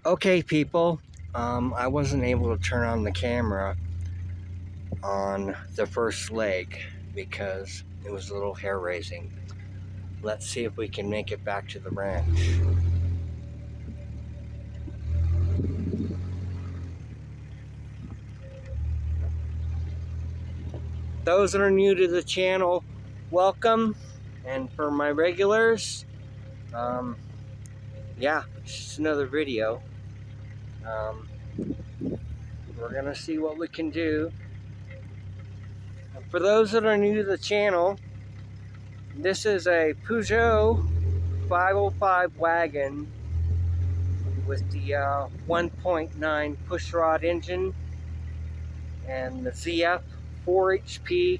Okay, people, I wasn't able to turn on the camera on the first leg because it was a little hair raising. Let's see if we can make it back to the ranch. Those that are new to the channel, welcome. And for my regulars, yeah, it's just another video. We're gonna see what we can do. And for those that are new to the channel, this is a Peugeot 505 wagon with the 1.9 pushrod engine and the ZF 4 HP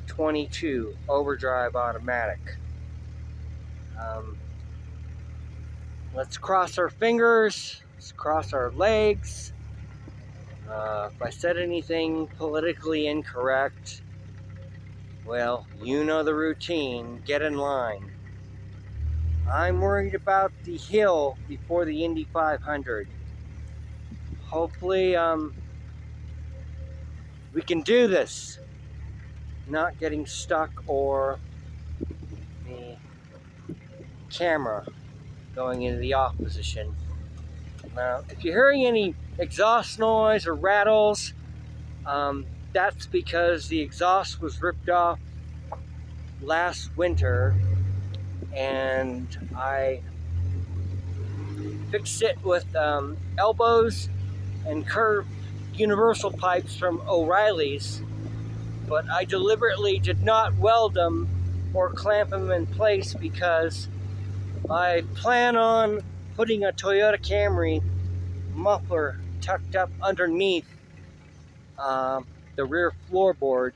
22 overdrive automatic. Let's cross our fingers, let's cross our legs. If I said anything politically incorrect, well, you know the routine, get in line. I'm worried about the hill before the Indy 500. Hopefully, we can do this. Not getting stuck or the camera going into the off position. Now, if you're hearing any exhaust noise or rattles, that's because the exhaust was ripped off last winter and I fixed it with elbows and curved universal pipes from O'Reilly's, but I deliberately did not weld them or clamp them in place because I plan on putting a Toyota Camry muffler tucked up underneath the rear floorboard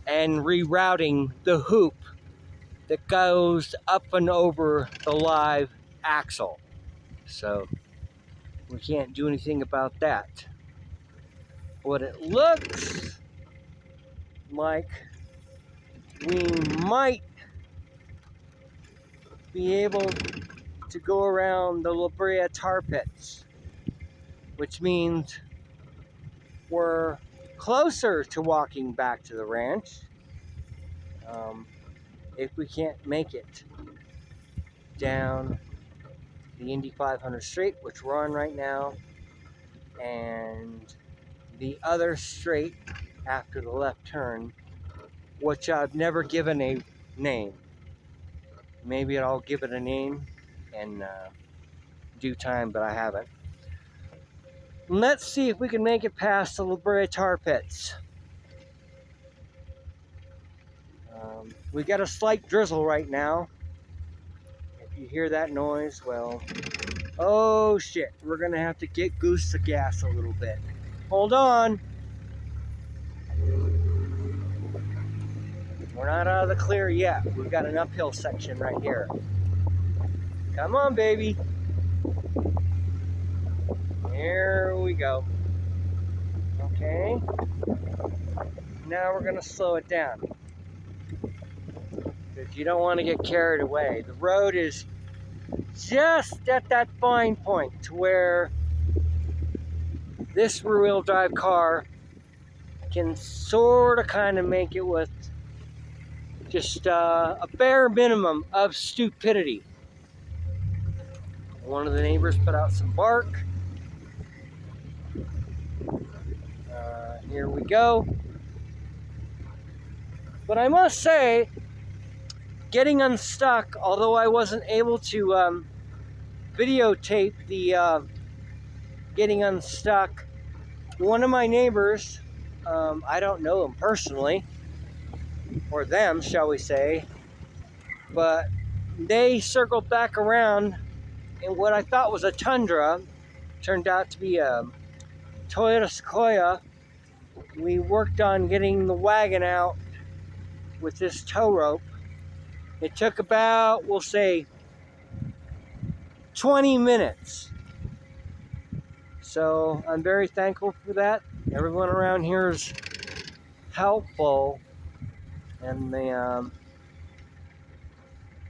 and rerouting the hoop that goes up and over the live axle. So we can't do anything about that. What it looks like, we might be able to go around the La Brea tar pits, which means we're closer to walking back to the ranch if we can't make it down the Indy 500 straight, which we're on right now, and the other straight after the left turn, which I've never given a name. Maybe I'll give it a name in due time, but I haven't. Let's see if we can make it past the La Brea tar pits. We got a slight drizzle right now. If you hear that noise, well, oh shit, we're gonna have to get goose the gas a little bit. Hold on. We're not out of the clear yet. We've got an uphill section right here. Come on, baby. Here we go. Okay. Now we're gonna slow it down, because you don't want to get carried away. The road is just at that fine point to where this rear-wheel drive car can sort of kind of make it with just a bare minimum of stupidity. One of the neighbors put out some bark. Here we go. But I must say, getting unstuck, although I wasn't able to videotape the getting unstuck, one of my neighbors, I don't know him personally, or them, shall we say, but they circled back around in what I thought was a Tundra, turned out to be a Toyota Sequoia. We worked on getting the wagon out with this tow rope. It took about, we'll say, 20 minutes. So I'm very thankful for that. Everyone around here is helpful, and they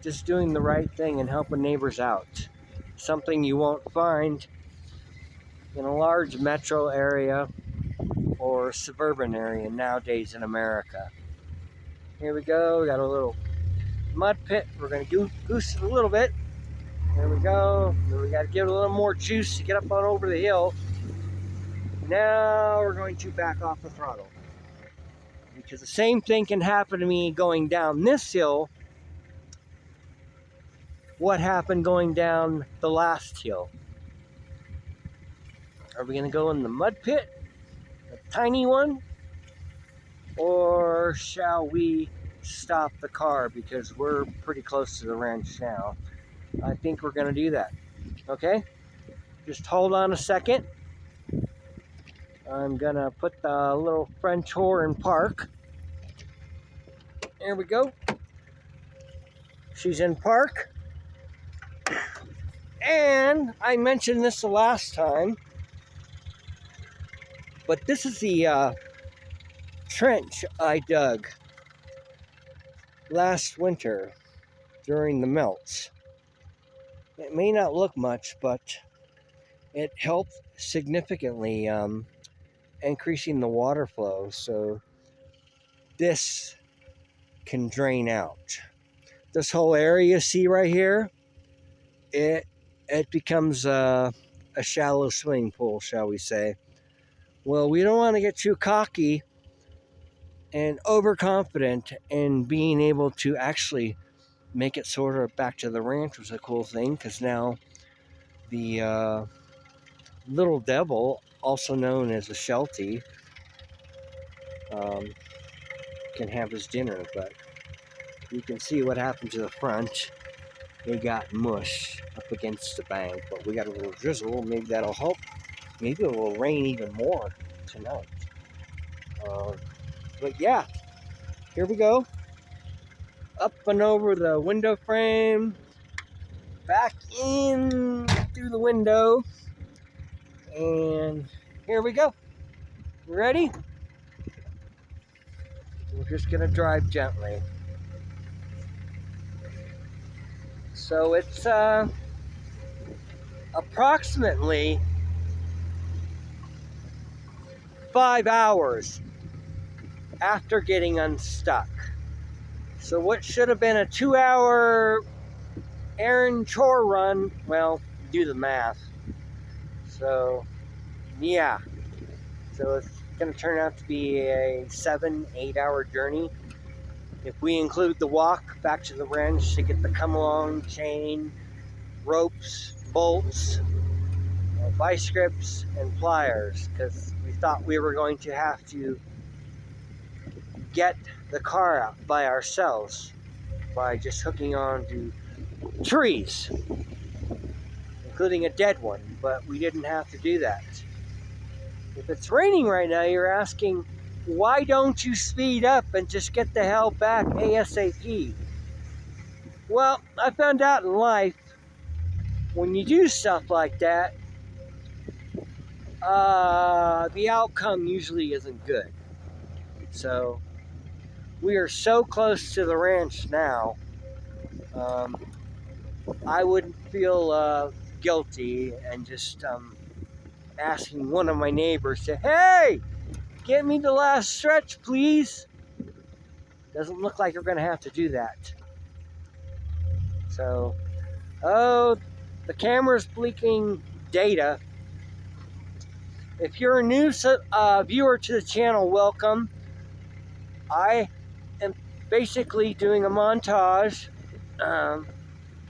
just doing the right thing and helping neighbors out. something you won't find in a large metro area or suburban area nowadays in America. Here we go. We got a little mud pit. We're going to goose it a little bit. There we go. Then we got to give it a little more juice to get up on over the hill. Now we're going to back off the throttle, because the same thing can happen to me going down this hill. What happened going down the last hill? Are we going to go in the mud pit, a tiny one, or shall we stop the car because we're pretty close to the ranch now? I think we're going to do that. Okay, just hold on a second. I'm going to put the little French Wh&re in park. There we go. She's in park. And I mentioned this the last time, but this is the trench I dug last winter during the melts. It may not look much, but it helped significantly increasing the water flow, so this can drain out. This whole area you see right here, it becomes a shallow swimming pool, shall we say. Well, we don't want to get too cocky and overconfident in being able to actually make it sort of back to the ranch, was a cool thing, because now the little devil, also known as a sheltie, can have his dinner. But you can see what happened to the front. They got mush up against the bank, but we got a little drizzle. Maybe that'll help. Maybe it will rain even more tonight. But yeah, here we go. Up and over the window frame, back in through the window, and here we go. Ready? We're just gonna drive gently. So it's approximately 5 hours after getting unstuck. So what should have been a 2-hour errand chore run, well, do the math. So yeah, so it's going to turn out to be a 7-8 hour journey if we include the walk back to the ranch to get the come along chain, ropes, bolts, vice grips, and pliers, because we thought we were going to have to get the car out by ourselves by just hooking on to trees, including a dead one, but we didn't have to do that. If it's raining right now, you're asking, why don't you speed up and just get the hell back ASAP? Well, I found out in life, when you do stuff like that, the outcome usually isn't good. So we are so close to the ranch now, I wouldn't feel guilty and just asking one of my neighbors to, hey, get me the last stretch, please. Doesn't look like you're going to have to do that. So, oh, the camera's blinking data. If you're a new viewer to the channel, welcome. I am basically doing a montage,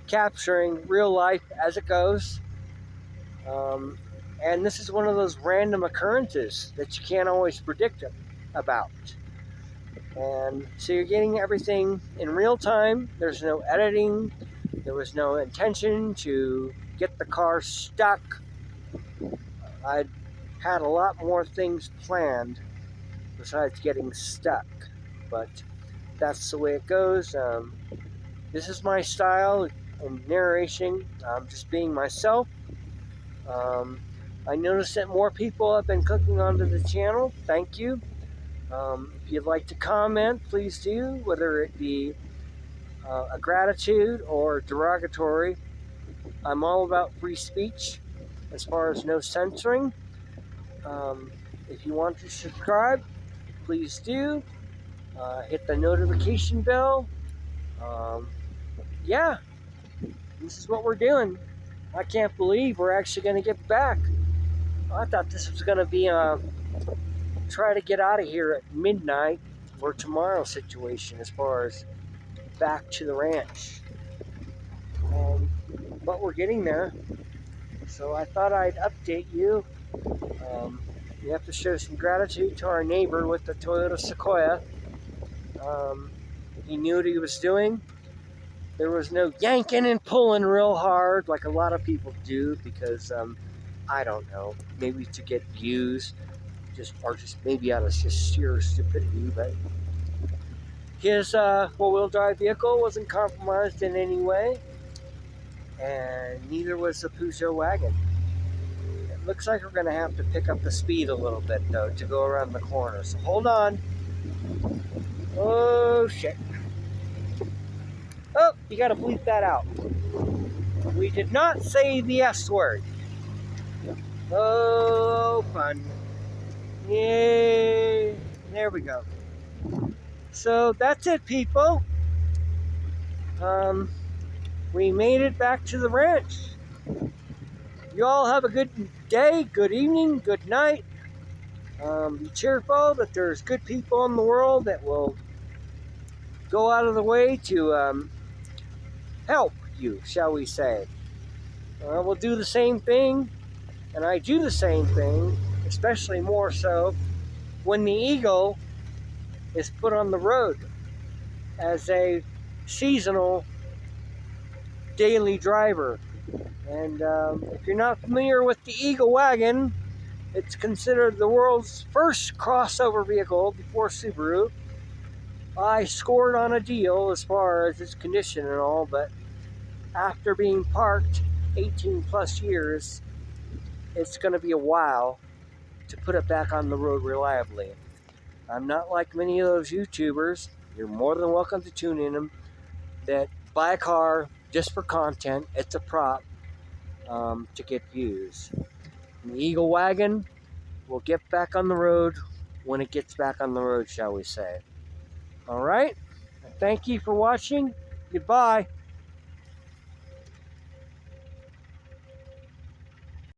capturing real life as it goes. And this is one of those random occurrences that you can't always predict about. And so you're getting everything in real time. There's no editing. There was no intention to get the car stuck. I had a lot more things planned besides getting stuck, but that's the way it goes. This is my style in narration. I'm just being myself. I noticed that more people have been clicking onto the channel. Thank you. If you'd like to comment, please do, whether it be a gratitude or derogatory. I'm all about free speech as far as no censoring. If you want to subscribe, please do. Hit the notification bell. Um, yeah, this is what we're doing. I can't believe we're actually going to get back. I thought this was going to be try to get out of here at midnight or tomorrow situation as far as back to the ranch. But we're getting there. So I thought I'd update you. We have to show some gratitude to our neighbor with the Toyota Sequoia. He knew what he was doing. There was no yanking and pulling real hard like a lot of people do because, I don't know, maybe to get views, or just maybe out of just sheer stupidity, but his four-wheel drive vehicle wasn't compromised in any way, and neither was the Peugeot wagon. It looks like we're going to have to pick up the speed a little bit, though, to go around the corner, so hold on. Oh, shit. Oh, you got to bleep that out. We did not say the S word. Oh, fun. Yay. There we go. So that's it, people. We made it back to the ranch. You all have a good day, good evening, good night. Be cheerful that there's good people in the world that will go out of the way to help you, shall we say. We'll do the same thing, and I do the same thing, especially more so when the Eagle is put on the road as a seasonal daily driver. And if you're not familiar with the Eagle Wagon, it's considered the world's first crossover vehicle before Subaru. I scored on a deal as far as its condition and all, but after being parked 18 plus years, it's going to be a while to put it back on the road reliably. I'm not like many of those YouTubers, you're more than welcome to tune in them, that buy a car just for content. It's a prop to get views. And the Eagle Wagon will get back on the road when it gets back on the road, shall we say. All right? Thank you for watching. Goodbye.